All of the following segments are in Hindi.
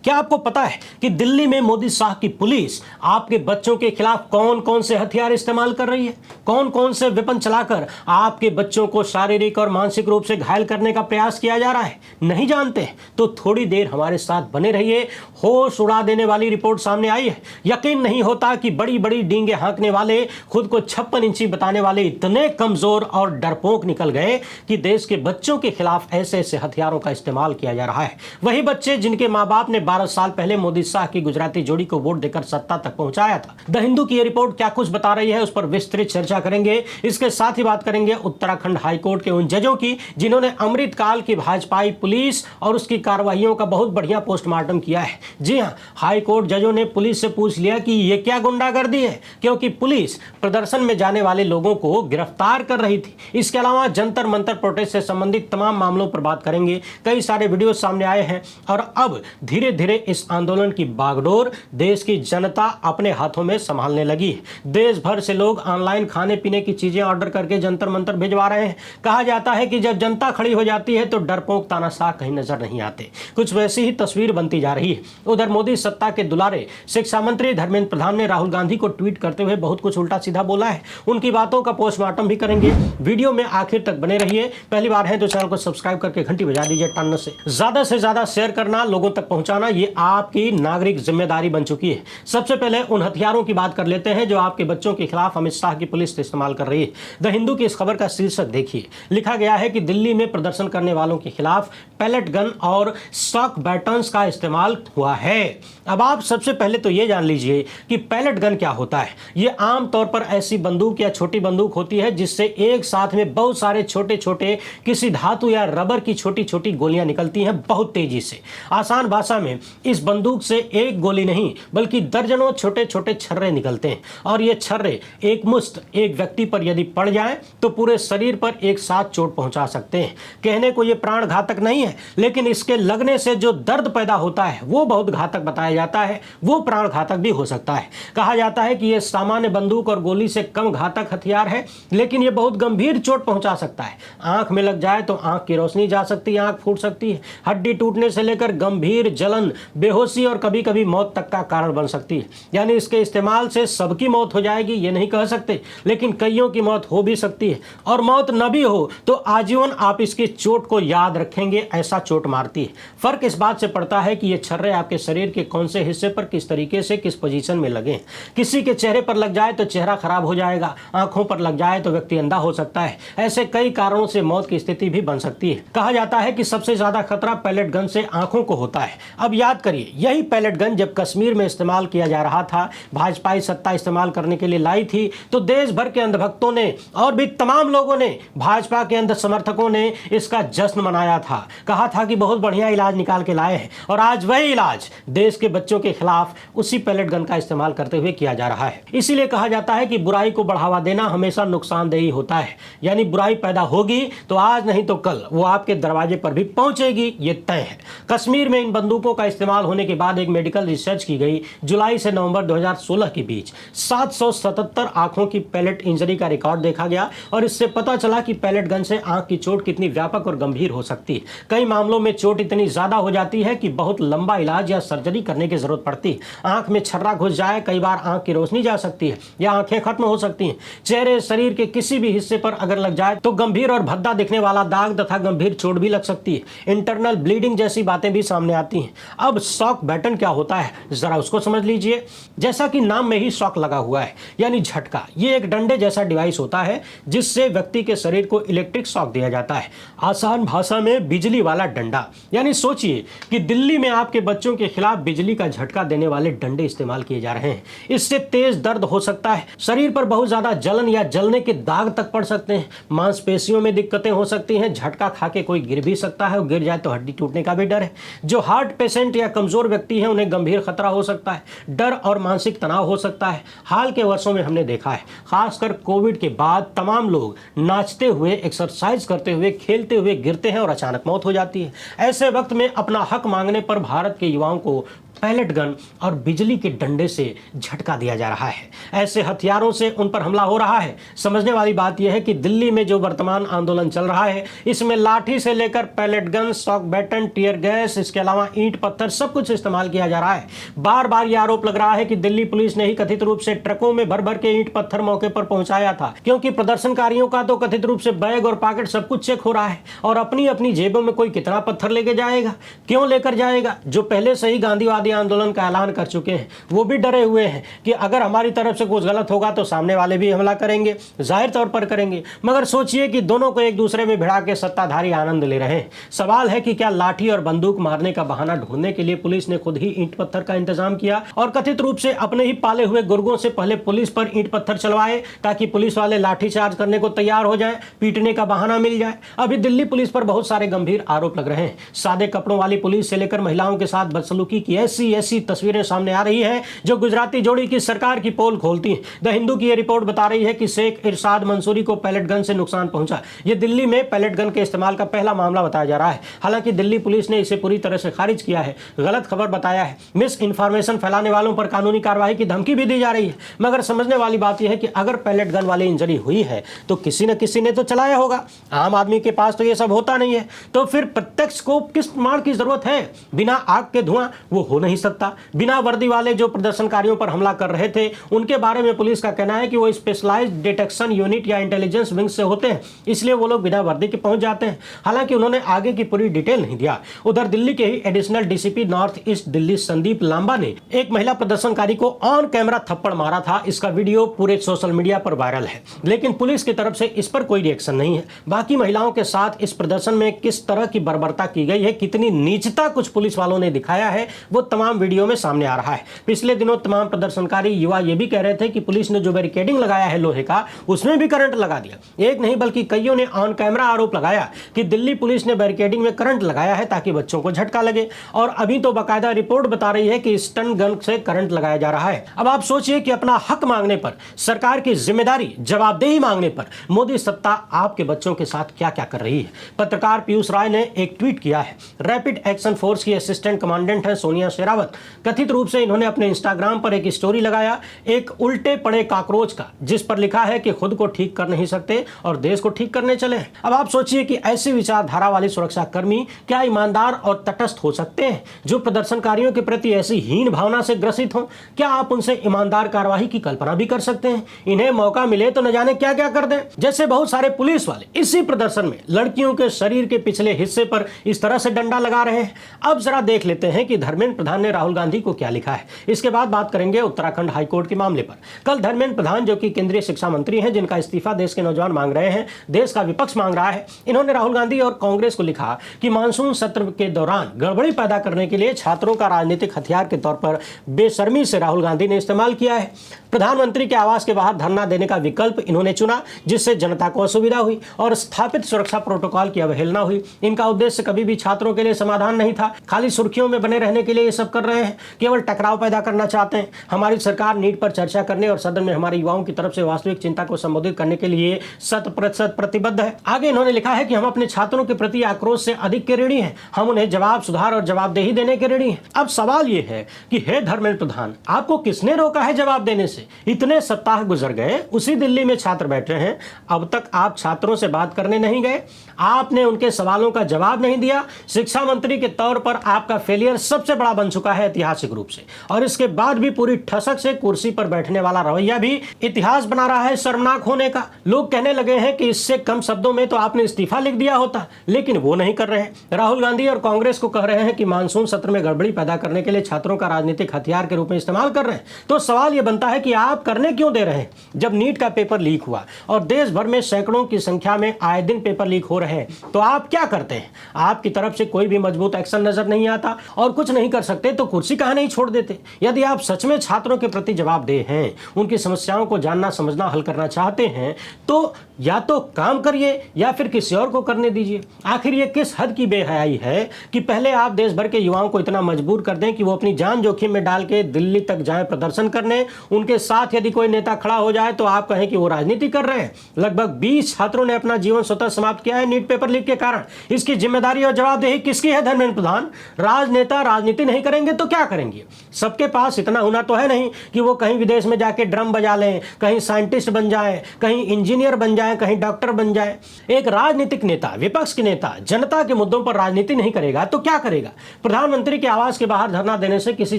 क्या आपको पता है कि दिल्ली में मोदी शाह की पुलिस आपके बच्चों के खिलाफ कौन कौन से हथियार इस्तेमाल कर रही है, कौन कौन से वेपन चलाकर आपके बच्चों को शारीरिक और मानसिक रूप से घायल करने का प्रयास किया जा रहा है? नहीं जानते तो थोड़ी देर हमारे साथ बने रहिए। होश उड़ा देने वाली रिपोर्ट सामने आई है। यकीन नहीं होता कि बड़ी बड़ी डींगे हाँकने वाले, खुद को 56 इंची बताने वाले इतने कमजोर और डरपोक निकल गए कि देश के बच्चों के खिलाफ ऐसे ऐसे हथियारों का इस्तेमाल किया जा रहा है। वही बच्चे जिनके माँ बाप ने 12 साल पहले मोदी शाह की गुजराती जोड़ी को वोट देकर सत्ता तक पहुंचाया था। द हिंदू की यह रिपोर्ट क्या कुछ बता रही है, उस पर विस्तृत चर्चा करेंगे। इसके साथ ही बात करेंगे उत्तराखंड हाईकोर्ट के उन जजों की जिन्होंने अमृतकाल की भाजपाई पुलिस और उसकी कार्रवाइयों का बहुत बढ़िया पोस्टमार्टम किया है। जी हां, हाईकोर्ट जजों ने पुलिस से पूछ लिया कि यह क्या गुंडागर्दी है, क्योंकि पुलिस प्रदर्शन में जाने वाले लोगों को गिरफ्तार कर रही थी। इसके अलावा जंतर मंतर प्रोटेस्ट से संबंधित तमाम मामलों पर बात करेंगे। कई सारे वीडियो सामने आए हैं और अब धीरे धीरे इस आंदोलन की बागडोर देश की जनता अपने हाथों में संभालने लगी है। देश भर से लोग ऑनलाइन खाने पीने की चीजें ऑर्डर करके जंतर मंतर भिजवा रहे हैं। कहा जाता है कि जब जनता खड़ी हो जाती है तो डरपोक तानाशाह कहीं नजर नहीं आते। कुछ वैसी ही तस्वीर बनती जा रही है। उधर मोदी सत्ता के दुलारे शिक्षा मंत्री धर्मेंद्र प्रधान ने राहुल गांधी को ट्वीट करते हुए बहुत कुछ उल्टा सीधा बोला है। उनकी बातों का पोस्टमार्टम भी करेंगे। वीडियो में आखिर तक बने रहिए। पहली बार है तो चैनल को सब्सक्राइब करके घंटी बजा दीजिए। टन से ज्यादा शेयर करना, लोगों तक पहुंचाना, ये आपकी नागरिक जिम्मेदारी बन चुकी है। सबसे पहले उन हथियारों की बात कर लेते हैं जो आपके बच्चों के खिलाफ अमित शाह की पुलिस इस्तेमाल कर रही है। द हिंदू की इस खबर का शीर्षक देखिए। लिखा गया है कि दिल्ली में प्रदर्शन करने वालों के खिलाफ पैलेट गन और शॉक बैटन्स का इस्तेमाल हुआ है। अब आप सबसे पहले तो ये जान लीजिए कि पैलेट गन क्या होता है। ये आमतौर पर ऐसी बंदूक या छोटी बंदूक होती है जिससे एक साथ में बहुत सारे छोटे छोटे किसी धातु या रबर की छोटी छोटी गोलियां निकलती हैं बहुत तेजी से। आसान भाषा में इस बंदूक से एक गोली नहीं बल्कि दर्जनों छोटे छोटे छर्रे निकलते हैं और ये छर्रे एक मुश्त एक व्यक्ति पर यदि पड़ जाएं तो पूरे शरीर पर एक साथ चोट पहुंचा सकते हैं। कहने को ये प्राण घातक नहीं है, लेकिन इसके लगने से जो दर्द पैदा होता है वो बहुत घातक बताया जाता है। वो प्राण घातक भी हो सकता है। कहा जाता है कि ये सामान्य बंदूक और गोली से कम घातक हथियार है, लेकिन ये बहुत गंभीर चोट पहुंचा सकता है। आंख में लग जाए तो आंख की रोशनी जा सकती है, आंख फूट सकती है, हड्डी टूटने से लेकर गंभीर जलन, बेहोशी और कभी कभी मौत तक का कारण बन सकती है। यानी इसके इस्तेमाल से सबकी मौत हो जाएगी ये नहीं कह सकते, लेकिन कईयों की मौत हो भी सकती है। और मौत न भी हो तो आजीवन आप इसकी चोट को याद रखेंगे, ऐसा चोट मारती है। फर्क इस बात से पड़ता है कि ये छर्रे आपके शरीर के कौन से हिस्से पर किस तरीके से किस पोजीशन में लगे। किसी के चेहरे पर लग जाए तो चेहरा खराब हो जाएगा, आंखों पर लग जाए तो व्यक्ति अंधा हो सकता है। ऐसे कई कारणों से मौत की स्थिति भी बन सकती है। कहा जाता है कि सबसे ज्यादा खतरा पैलेट गन से आंखों को होता है। अब याद करिए, यही पैलेट गन जब कश्मीर में इस्तेमाल किया जा रहा था, भाजपाई सत्ता इस्तेमाल करने के लिए लाई थी, तो देश भर के अंधभक्तों ने और भी तमाम लोगों ने, भाजपा के अंध समर्थकों ने इसका जश्न मनाया था। कहा था कि बहुत बढ़िया इलाज निकाल के लाए हैं और आज वही इलाज देश के बच्चों के खिलाफ उसी पैलेट गन का इस्तेमाल करते हुए किया जा रहा है। इसीलिए कहा जाता है कि बुराई को बढ़ावा देना हमेशा नुकसानदेही होता है। यानी बुराई पैदा होगी तो आज नहीं तो कल वो आपके दरवाजे पर भी पहुंचेगी, ये तय है। कश्मीर में इन बंदूकों का इस्तेमाल होने के बाद एक मेडिकल रिसर्च की गई। जुलाई से नवंबर 2016 के बीच 777 आंखों की पैलेट इंजरी का रिकॉर्ड देखा गया और इससे पता चला कि पैलेट गन से आंख की चोट कितनी व्यापक और गंभीर हो सकती है। कई मामलों में चोट इतनी ज्यादा हो जाती है कि बहुत लंबा इलाज या सर्जरी करने की जरूरत पड़ती है। आंख में छर्रा घुस जाए, कई बार आंख की रोशनी जा सकती है या आंखें खत्म हो सकती हैं। चेहरे शरीर के किसी भी हिस्से पर अगर लग जाए तो गंभीर और भद्दा दिखने वाला दाग तथा गंभीर चोट भी लग सकती है। इंटरनल ब्लीडिंग जैसी बातें भी सामने आती हैं। अब शॉक बैटन क्या होता है जरा उसको समझ लीजिए। जैसा कि नाम में ही शॉक लगा हुआ है यानी झटका, ये एक डंडे जैसा डिवाइस होता है जिससे व्यक्ति के शरीर को इलेक्ट्रिक शॉक दिया जाता है। आसान भाषा में बिजली वाला डंडा। यानी सोचिए कि दिल्ली में आपके बच्चों के खिलाफ बिजली का झटका देने वाले डंडे इस्तेमाल किए जा रहे हैं। इससे तेज दर्द हो सकता है, शरीर पर बहुत ज्यादा जलन या जलने के दाग तक पड़ सकते हैं, मांसपेशियों में दिक्कतें हो सकती हैं, झटका खा के कोई गिर भी सकता है और गिर जाए तो हड्डी टूटने का भी डर है। जो हार्ट पेशेंट या कमजोर व्यक्ति हैं उन्हें गंभीर खतरा हो सकता है, डर और मानसिक तनाव हो सकता है। हाल के वर्षों में हमने देखा है, खासकर कोविड के बाद तमाम लोग नाचते हुए, एक्सरसाइज करते हुए, खेलते हुए गिरते हैं और अचानक मौत हो जाती है। ऐसे वक्त में अपना हक मांगने पर भारत के युवाओं को पैलेट गन और बिजली के डंडे से झटका दिया जा रहा है। ऐसे हथियारों से उन पर हमला हो रहा है। समझने वाली बात यह है कि दिल्ली में जो वर्तमान आंदोलन चल रहा है, इसमें लाठी से लेकर pellet gun, shock baton, tear gas, इसके अलावा ईंट पत्थर सब कुछ इस्तेमाल किया जा रहा है। बार बार यह आरोप लग रहा है कि दिल्ली पुलिस ने ही कथित रूप से ट्रकों में भर भर के ईंट पत्थर मौके पर पहुंचाया था, क्योंकि प्रदर्शनकारियों का तो कथित रूप से बैग और पॉकेट सब कुछ चेक हो रहा है और अपनी अपनी जेबों में कोई कितना पत्थर लेके जाएगा, क्यों लेकर जाएगा। जो पहले से ही गांधीवादी आंदोलन का ऐलान कर चुके हैं, वो भी डरे हुए हैं कि अगर हमारी तरफ से कुछ गलत होगा तो सामने वाले भी हमला करेंगे, जाहिर तौर पर करेंगे। मगर सोचिए कि दोनों को एक दूसरे में भिड़ा के सत्ताधारी आनंद ले रहे हैं। सवाल है कि क्या लाठी और बंदूक मारने का बहाना ढूंढने के लिए पुलिस ने खुद ही ईंट पत्थर का इंतजाम किया और कथित रूप से अपने ही पाले हुए गुर्गों से पहले पुलिस पर ईंट पत्थर चलवाए ताकि पुलिस वाले लाठीचार्ज करने को तैयार हो जाए, पीटने का बहाना मिल जाए। अभी दिल्ली पुलिस पर बहुत सारे गंभीर आरोप लग रहे हैं। सादे कपड़ों वाली पुलिस से लेकर महिलाओं के साथ बदसलूकी की ऐसी तस्वीरें सामने आ रही है जो गुजराती जोड़ी की सरकार की पोल खोलती है। द हिंदू की यह रिपोर्ट बता रही है कि शेख इरशाद मंसूरी को पैलेट गन से नुकसान पहुंचा। यह दिल्ली में पैलेट गन के इस्तेमाल का पहला मामला बताया जा रहा है। हालांकि दिल्ली पुलिस ने इसे पूरी तरह से खारिज किया है, गलत खबर बताया है। मिस इन्फॉर्मेशन फैलाने वालों पर कानूनी कार्रवाई की धमकी भी दी जा रही है। मगर समझने वाली बात यह है कि अगर पैलेट गन वाली इंजरी हुई है तो किसी न किसी ने तो चलाया होगा। आम आदमी के पास तो यह सब होता नहीं है, तो फिर प्रत्यक्ष को किस प्रमाण की जरूरत है। बिना आग के धुआं वो हो नहीं सकता। बिना वर्दी वाले जो प्रदर्शनकारियों पर हमला कर रहे थे, उनके बारे में पुलिस का कहना है कि वो स्पेशलाइज्ड डिटेक्शन यूनिट या इंटेलिजेंस विंग से होते हैं, इसलिए वो लोग बिना वर्दी के पहुंच जाते हैं। हालांकि उन्होंने आगे की पूरी डिटेल नहीं दिया। उधर दिल्ली के ही additional DCP north east Delhi Sandeep Lamba ने एक महिला प्रदर्शनकारी को ऑन कैमरा थप्पड़ मारा था। इसका वीडियो पूरे सोशल मीडिया पर वायरल है, लेकिन पुलिस की तरफ से इस पर कोई रिएक्शन नहीं है। बाकी महिलाओं के साथ इस प्रदर्शन में किस तरह की बर्बरता की गई है, कितनी नीचता कुछ पुलिस वालों ने दिखाया है, वो तमाम वीडियो में सामने आ रहा है। पिछले दिनों तमाम प्रदर्शनकारी युवा ये भी कह रहे थे कि पुलिस ने जो बैरिकेडिंग लगाया है लोहे का, उसमें भी करंट लगा दिया। एक नहीं बल्कि कईयों ने ऑन कैमरा आरोप लगाया कि दिल्ली पुलिस ने बैरिकेडिंग में करंट लगाया है ताकि बच्चों को झटका लगे, और अभी तो बाकायदा रिपोर्ट बता रही है कि स्टन गन से करंट लगाया जा रहा है। अब आप सोचिए कि अपना हक मांगने पर, सरकार की जिम्मेदारी, जवाबदेही मांगने पर मोदी सत्ता आपके बच्चों के साथ क्या क्या कर रही है। पत्रकार पीयूष राय ने एक ट्वीट किया है। रैपिड एक्शन फोर्स की असिस्टेंट कमांडेंट है सोनिया शेरावत। कथित रूप से इन्होंने अपने इंस्टाग्राम पर एक स्टोरी लगाया एक उल्टे पड़े कॉकरोच का, जिस पर लिखा है कि खुद को ठीक कर नहीं सकते और देश को ठीक करने चले। अब आप सोचिए कि ऐसी विचारधारा वाले सुरक्षा कर्मी क्या ईमानदार और तटस्थ हो सकते हैं जो प्रदर्शनकारियों के प्रति ऐसी हीन भावना से ग्रसित हो? क्या आप उनसे ईमानदार कार्रवाई की कल्पना भी कर सकते हैं? इन्हें मौका मिले तो न जाने क्या क्या कर दें। जैसे बहुत सारे पुलिस वाले इसी प्रदर्शन में लड़कियों के शरीर के पिछले हिस्से पर इस तरह से डंडा लगा रहे हैं। अब जरा देख लेते हैं कि धर्मेंद्र प्रधान ने राहुल गांधी को क्या लिखा है। इसके बाद बात करेंगे उत्तराखंड हाईकोर्ट के मामले पर। कल धर्मेंद्र प्रधान, जो कि केंद्रीय शिक्षा मंत्री हैं, जिनका इस्तीफा देश के नौजवान मांग रहे हैं, देश का विपक्ष मांग रहा है, इन्होंने राहुल गांधी और कांग्रेस को लिखा कि मानसून सत्र के दौरान गड़बड़ी पैदा करने के लिए छात्रों का राजनीतिक हथियार के तौर पर बेशर्मी से राहुल गांधी ने इस्तेमाल किया है। प्रधानमंत्री के आवास के बाहर धरना देने का विकल्प इन्होंने चुना, जिससे जनता को असुविधा हुई और स्थापित सुरक्षा प्रोटोकॉल की अवहेलना हुई। इनका उद्देश्य कभी भी छात्रों के लिए समाधान नहीं था, खाली सुर्खियों में बने रहने के लिए ये सब कर रहे हैं, केवल टकराव पैदा करना चाहते हैं। हमारी सरकार नीट पर चर्चा करने और सदन में हमारे युवाओं की तरफ से वास्तविक चिंता को संबोधित करने के लिए 100% प्रतिबद्ध है। आगे इन्होंने लिखा है कि हम अपने छात्रों के प्रति आक्रोश से अधिक के ऋणी हैं, हम उन्हें जवाब, सुधार और जवाबदेही देने के ऋणी हैं। अब सवाल यह है कि हे धर्मेंद्र प्रधान, आपको किसने रोका है जवाब देने से? इतने सप्ताह गुजर गए, उसी दिल्ली में छात्र बैठे हैं, अब तक आप छात्रों से बात करने नहीं गए, आपने उनके सवालों का जवाब नहीं दिया। शिक्षा मंत्री के तौर पर आपका फेलियर सबसे बड़ा बन चुका है ऐतिहासिक रूप से, और इसके बाद भी पूरी ठसक से कुर्सी पर बैठने वाला रवैया भी इतिहास बना रहा है शर्मनाक होने का। लोग कहने लगे हैं कि इससे कम शब्दों में तो आपने इस्तीफा लिख दिया होता, लेकिन वो नहीं कर रहे हैं। राहुल गांधी और कांग्रेस को कह रहे हैं कि मानसून सत्र में गड़बड़ी पैदा करने के लिए छात्रों का राजनीतिक हथियार के रूप में इस्तेमाल कर रहे हैं। तो सवाल यह बनता है कि आप करने क्यों दे रहे हैं? जब नीट का पेपर लीक हुआ और देश भर में सैकड़ों की संख्या में आए दिन पेपर लीक हो रहे हैं, तो आप क्या करते हैं? आपकी तरफ से कोई भी मजबूत एक्शन नजर नहीं आता, और कुछ नहीं कर सकते तो कुर्सी कहां नहीं छोड़ देते? यदि आप सच में छात्रों के प्रति जवाबदेह हैं, उनकी समस्याओं को जानना, समझना, हल करना चाहते हैं, तो या तो काम करिए या फिर किसी और को करने दीजिए। आखिर ये किस हद की बेहयाई है कि पहले आप देश भर के युवाओं को इतना मजबूर कर दें कि वो अपनी जान जोखिम में डाल के दिल्ली तक जाएं प्रदर्शन करने, उनके साथ यदि कोई नेता खड़ा हो जाए तो आप कहें कि वो राजनीति कर रहे हैं। लगभग 20 छात्रों ने अपना जीवन स्वतः समाप्त किया है नीट पेपर लीक के कारण। इसकी जिम्मेदारी और जवाबदेही किसकी है धर्मेंद्र प्रधान? राजनेता राजनीति नहीं करेंगे तो क्या करेंगे? सबके पास इतना हुनर तो है नहीं कि वो कहीं विदेश में जाके ड्रम बजा लें, कहीं साइंटिस्ट बन जाए, कहीं इंजीनियर बन जाए, कहीं डॉक्टर बन जाए। एक राजनीतिक नेता, विपक्ष के नेता जनता के मुद्दों पर राजनीति नहीं करेगा तो क्या करेगा? प्रधानमंत्री के आवास के बाहर धरना देने से किसी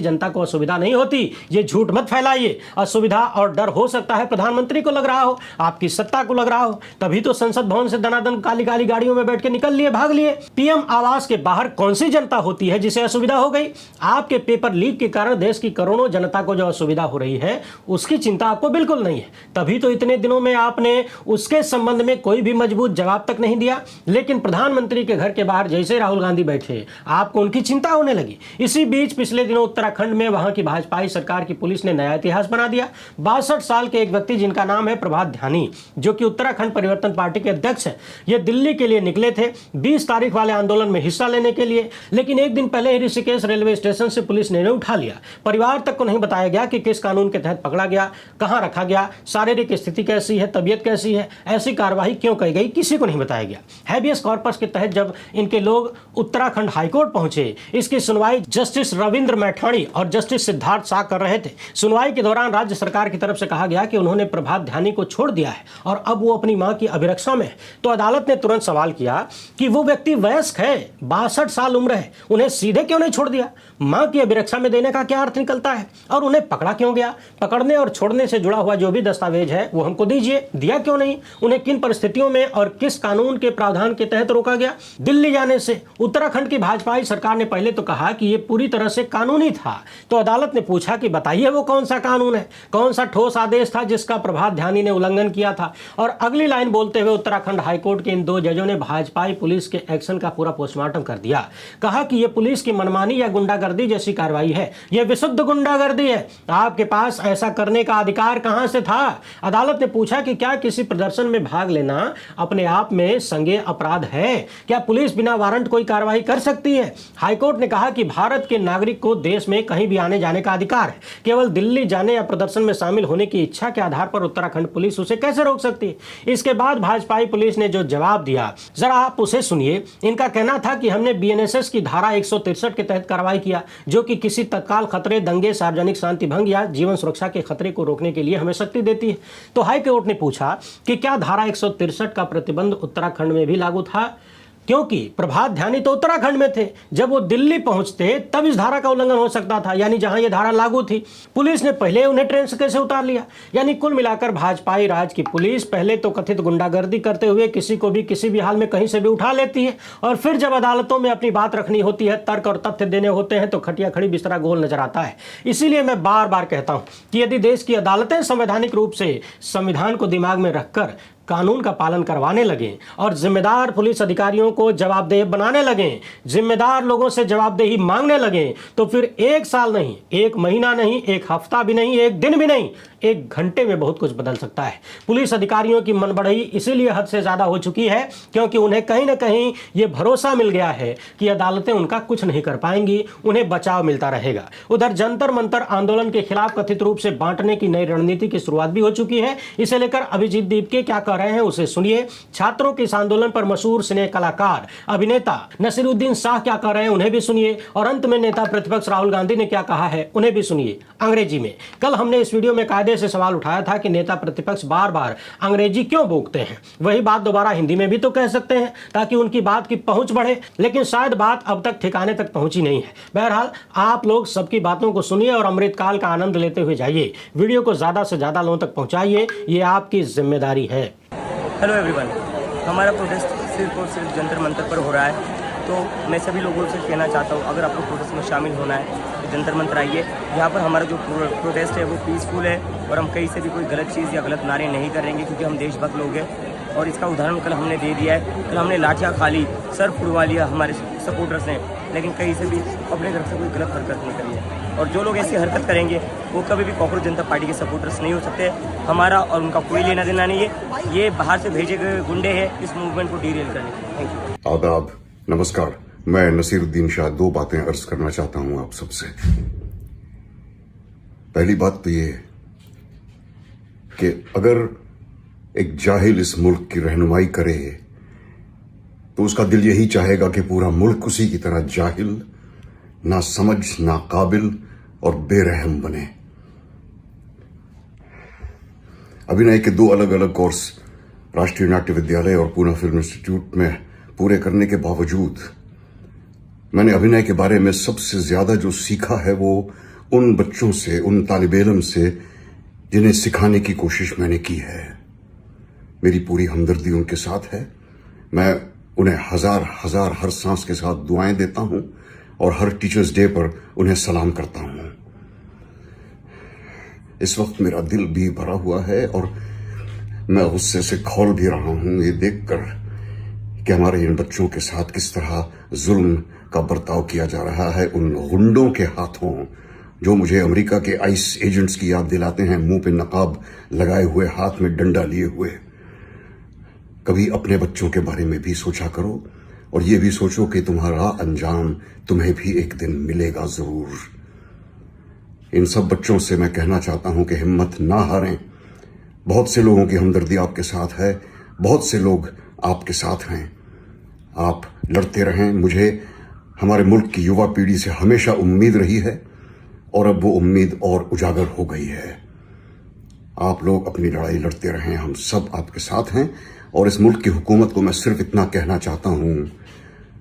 जनता को असुविधा नहीं होती, ये झूठ मत फैलाइए। असुविधा और डर हो सकता है प्रधानमंत्री को लग रहा हो, आपकी सत्ता को लग रहा हो, तभी तो संसद भवन से दनादन काली काली गाड़ियों में बैठ के निकल लिए, भाग लिए। पीएम आवास के बाहर कौन सी जनता होती है जिसे असुविधा हो गई? आपके पेपर लीक के कारण देश की करोड़ों जनता को जो असुविधा हो रही है उसकी चिंता आपको बिल्कुल नहीं है। तभी तो इतने दिनों में आपने उसके संबंध में कोई भी मजबूत जवाब तक नहीं दिया। लेकिन प्रधानमंत्री के घर के बाहर जैसे राहुल गांधी बैठे आपको उनकी चिंता होने लगी। इसी बीच पिछले दिनों उत्तराखंड में वहां की भाजपाई सरकार की पुलिस ने नया इतिहास बना दिया। 62 साल के एक व्यक्ति जिनका नाम है प्रभात ध्यानी, जो कि उत्तराखंड परिवर्तन पार्टी के अध्यक्ष हैं, ये दिल्ली के लिए निकले थे 20 तारीख वाले आंदोलन में हिस्सा लेने के लिए। लेकिन एक दिन पहले ही ऋषिकेश रेलवे स्टेशन से पुलिस ने उठा लिया। परिवार तक को नहीं बताया गया कि किस कानून के तहत पकड़ा गया, कहां रखा गया, शारीरिक स्थिति कैसी है, तबीयत कैसी है, ऐसी कार्रवाई क्यों की गई, किसी को नहीं बताया गया। हैबियस कॉर्पस के तहत जब इनके लोग उत्तराखंड हाईकोर्ट पहुंचे, इसकी सुनवाई जस्टिस रविंद्र मैठाणी और जस्टिस सिद्धार्थ शाह कर रहे थे। सुनवाई के दौरान राज्य सरकार की तरफ से कहा गया कि उन्होंने प्रभात ध्यानी को छोड़ दिया है और अब वो अपनी मां की अभिरक्षा में है। तो अदालत ने तुरंत सवाल किया कि वो व्यक्ति वयस्क है, 62 साल उम्र है, उन्हें सीधे क्यों नहीं छोड़ दिया? मां की अभिरक्षा में देने का क्या अर्थ निकलता है? और उन्हें पकड़ा क्यों गया? पकड़ने और छोड़ने से जुड़ा हुआ जो भी दस्तावेज है वो हमको दीजिए। दिया क्यों नहीं? उन्हें किन परिस्थितियों में और किस कानून के प्रावधान के तहत रोका गया? दिल्ली जाने से उत्तराखंड की भाजपाई सरकार ने पहले तो कहा कि ये पूरी तरह से कानूनी था। तो अदालत ने पूछा कि बताइए वो कौन सा कानून है, कौन सा ठोस आदेश था जिसका प्रभात ध्यानी ने उल्लंघन किया था? और अगली लाइन बोलते हुए उत्तराखंड हाईकोर्ट के इन 2 जजों ने भाजपाई पुलिस के एक्शन का पूरा पोस्टमार्टम कर दिया। कहा कि ये पुलिस की मनमानी या गुंडागर्दी जैसी कार्रवाई है, यह विशुद्ध गुंडागर्दी है। आपके पास ऐसा करने का अधिकार कहां से था? अदालत ने पूछा कि क्या किसी प्रदर्शन में भाग लेना अपने आप में संज्ञेय अपराध है? क्या पुलिस बिना वारंट कोई कार्रवाई कर सकती है? हाईकोर्ट ने कहा कि भारत के नागरिक को देश में कहीं भी आने जाने का अधिकार है। केवल दिल्ली जाने या प्रदर्शन में शामिल होने की इच्छा के आधार पर उत्तराखंड पुलिस उसे कैसे रोक सकती है? इसके बाद भाजपाई पुलिस ने जो जवाब दिया जरा आप उसे सुनिए। इनका कहना था कि हमने बीएनएसएस की धारा 163 के तहत कार्रवाई किया, जो कि किसी तत्काल खतरे, दंगे, सार्वजनिक शांति भंग या जीवन सुरक्षा के खतरे को रोकने के लिए हमें शक्ति देती है। तो हाईकोर्ट ने पूछा कि क्या धारा 163 का प्रतिबंध उत्तराखंड में भी लागू था? क्योंकि प्रभात ध्यानी तो उत्तराखंड में थे, जब वो दिल्ली पहुंचते तब इस धारा का उल्लंघन हो सकता था, यानी जहां ये धारा लागू थी। पुलिस ने पहले उन्हें ट्रेन से कैसे उतार लिया? यानी कुल मिलाकर भाजपाई राज की पुलिस पहले तो कथित गुंडागर्दी करते हुए किसी को भी किसी भी हाल में कहीं से भी उठा लेती है, और फिर जब अदालतों में अपनी बात रखनी होती है, तर्क और तथ्य देने होते हैं, तो खटिया खड़ी बिस्तरा गोल नजर आता है। इसीलिए मैं बार बार कहता हूं कि यदि देश की अदालतें संवैधानिक रूप से संविधान को दिमाग में रखकर कानून का पालन करवाने लगे और जिम्मेदार पुलिस अधिकारियों को जवाबदेह बनाने लगे, जिम्मेदार लोगों से जवाबदेही मांगने लगे, तो फिर 1 साल नहीं, 1 महीना नहीं, 1 हफ्ता भी नहीं, 1 दिन भी नहीं, 1 घंटे में बहुत कुछ बदल सकता है। पुलिस अधिकारियों की मनबढ़ई इसीलिए हद से ज्यादा हो चुकी है क्योंकि उन्हें कहीं ना कहीं ये भरोसा मिल गया है कि अदालतें उनका कुछ नहीं कर पाएंगी, उन्हें बचाव मिलता रहेगा। उधर जंतर मंतर आंदोलन के खिलाफ कथित रूप से बांटने की नई रणनीति की शुरुआत भी हो चुकी है। इसे लेकर अभिजीत दीपके क्या कह रहे हैं उसे सुनिए। छात्रों के इस आंदोलन पर मशहूर सिने कलाकार अभिनेता नसीरुद्दीन शाह क्या कह रहे हैं उन्हें भी सुनिए, और अंत में नेता प्रतिपक्ष राहुल गांधी ने क्या कहा है उन्हें भी सुनिए अंग्रेजी में। कल हमने इस वीडियो में कायदे से सवाल उठाया था कि नेता प्रतिपक्ष बार बार अंग्रेजी क्यों बोलते हैं। वही बात दोबारा हिंदी में भी तो कह सकते हैं ताकि उनकी बात की पहुंच बढ़े, लेकिन शायद बात अब तक ठिकाने तक पहुंची नहीं है। बहरहाल आप लोग सबकी बातों को सुनिए और अमृतकाल का आनंद लेते हुए जाइए। वीडियो को ज्यादा से ज्यादा लोगों तक पहुंचाइए, ये आपकी जिम्मेदारी है। हेलो एवरीवन, हमारा प्रोटेस्ट सिर्फ और सिर्फ जंतर मंतर पर हो रहा है, तो मैं सभी लोगों से कहना चाहता हूँ अगर आपको प्रोटेस्ट में शामिल होना है तो जंतर मंतर आइए। यहाँ पर हमारा जो प्रोटेस्ट है वो पीसफुल है और हम कहीं से भी कोई गलत चीज़ या गलत नारे नहीं करेंगे क्योंकि हम देशभक्त लोग हैं, और इसका उदाहरण कल हमने दे दिया है। कल हमने लाठियाँ खा ली, सर फुड़वा लिया हमारे सपोर्टर्स ने, लेकिन कहीं से भी अपने तरफ से कोई गलत हरकत नहीं करी है। और जो लोग ऐसी हरकत करेंगे वो कभी भी कॉकरोच जनता पार्टी के सपोर्टर्स नहीं हो सकते। हमारा और उनका कोई लेना देना नहीं है, ये बाहर से भेजे गए गुंडे हैं इस मूवमेंट को डीरेल करने के। Thank you. आदाब, नमस्कार। मैं नसीरुद्दीन शाह 2 बातें अर्ज करना चाहता हूं आप सबसे। पहली बात तो ये कि अगर एक जाहिल इस मुल्क की रहनुमाई करे तो उसका दिल यही चाहेगा कि पूरा मुल्क उसी की तरह जाहिल, ना समझ, ना काबिल और बेरहम बने। अभिनय के 2 अलग अलग कोर्स राष्ट्रीय नाट्य विद्यालय और पूना फिल्म इंस्टीट्यूट में पूरे करने के बावजूद मैंने अभिनय के बारे में सबसे ज्यादा जो सीखा है वो उन बच्चों से, उन तालिब इल्म से जिन्हें सिखाने की कोशिश मैंने की है। मेरी पूरी हमदर्दी उनके साथ है। मैं उन्हें हजार हजार हर सांस के साथ दुआएं देता हूं और हर टीचर्स डे पर उन्हें सलाम करता हूं। इस वक्त मेरा दिल भी भरा हुआ है और मैं गुस्से से खौल भी रहा हूं ये देखकर कि हमारे इन बच्चों के साथ किस तरह जुल्म का बर्ताव किया जा रहा है उन गुंडों के हाथों जो मुझे अमेरिका के आइस एजेंट्स की याद दिलाते हैं, मुंह पे नकाब लगाए हुए, हाथ में डंडा लिए हुए। कभी अपने बच्चों के बारे में भी सोचा करो और ये भी सोचो कि तुम्हारा अंजाम तुम्हें भी एक दिन मिलेगा जरूर। इन सब बच्चों से मैं कहना चाहता हूं कि हिम्मत ना हारें। बहुत से लोगों की हमदर्दी आपके साथ है, बहुत से लोग आपके साथ हैं। आप लड़ते रहें। मुझे हमारे मुल्क की युवा पीढ़ी से हमेशा उम्मीद रही है और अब वो उम्मीद और उजागर हो गई है। आप लोग अपनी लड़ाई लड़ते रहें, हम सब आपके साथ हैं और इस मुल्क की हुकूमत को मैं सिर्फ इतना कहना चाहता हूं,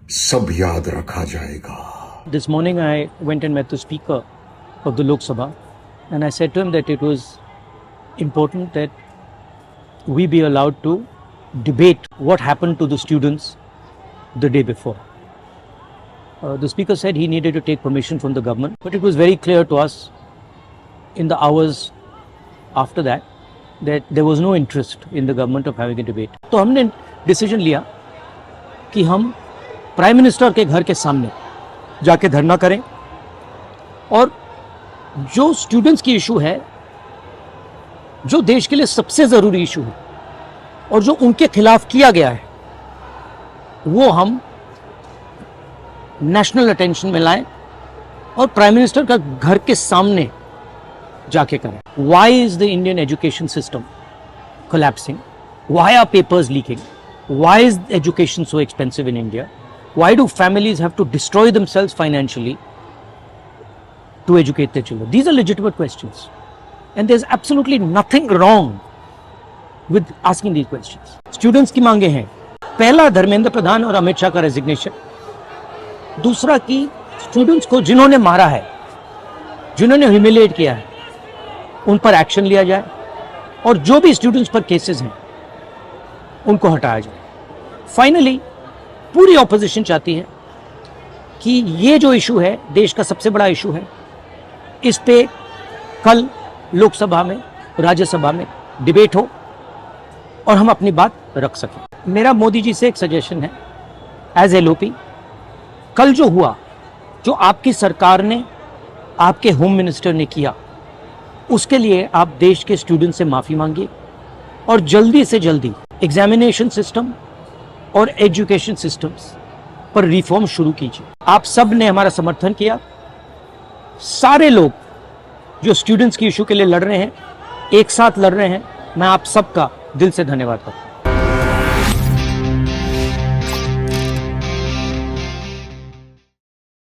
सब याद रखा जाएगा। This morning I went and met the Speaker of the Lok Sabha and I said to him that it was important that we be allowed to debate what happened to the students the day before. The Speaker said he needed to take permission from the government, but it was very clear to us in the hours after that there was no interest in the government of having a debate. तो हमने डिसीजन लिया कि हम प्राइम मिनिस्टर के घर के सामने जाके धरना करें और जो स्टूडेंट्स की इशू है, जो देश के लिए सबसे ज़रूरी इशू है और जो उनके खिलाफ किया गया है, वो हम नेशनल अटेंशन में लाएं और प्राइम मिनिस्टर का घर के सामने जाके करें। Why is the Indian education system collapsing? Why are papers leaking? Why is education so expensive in India? Why do families have to destroy themselves financially to educate their children? These are legitimate questions. And there's absolutely nothing wrong with asking these questions. Students की मांगे हैं, पहला धर्मेंद्र प्रधान और अमित शाह का रेजिग्नेशन, दूसरा कि स्टूडेंट्स को जिन्होंने मारा है, जिन्होंने ह्यूमिलिएट किया है, उन पर एक्शन लिया जाए और जो भी स्टूडेंट्स पर केसेस हैं उनको हटाया जाए। फाइनली पूरी ऑपोजिशन चाहती है कि ये जो इशू है, देश का सबसे बड़ा इशू है, इस पे कल लोकसभा में, राज्यसभा में डिबेट हो और हम अपनी बात रख सकें। मेरा मोदी जी से एक सजेशन है एज एलओपी, कल जो हुआ, जो आपकी सरकार ने, आपके होम मिनिस्टर ने किया, उसके लिए आप देश के स्टूडेंट से माफ़ी मांगिए और जल्दी से जल्दी एग्जामिनेशन सिस्टम और एजुकेशन सिस्टम्स पर रिफॉर्म शुरू कीजिए। आप सब ने हमारा समर्थन किया। सारे लोग जो स्टूडेंट्स की इशू के लिए लड़ रहे हैं, एक साथ लड़ रहे हैं, मैं आप सबका दिल से धन्यवाद करता हूँ।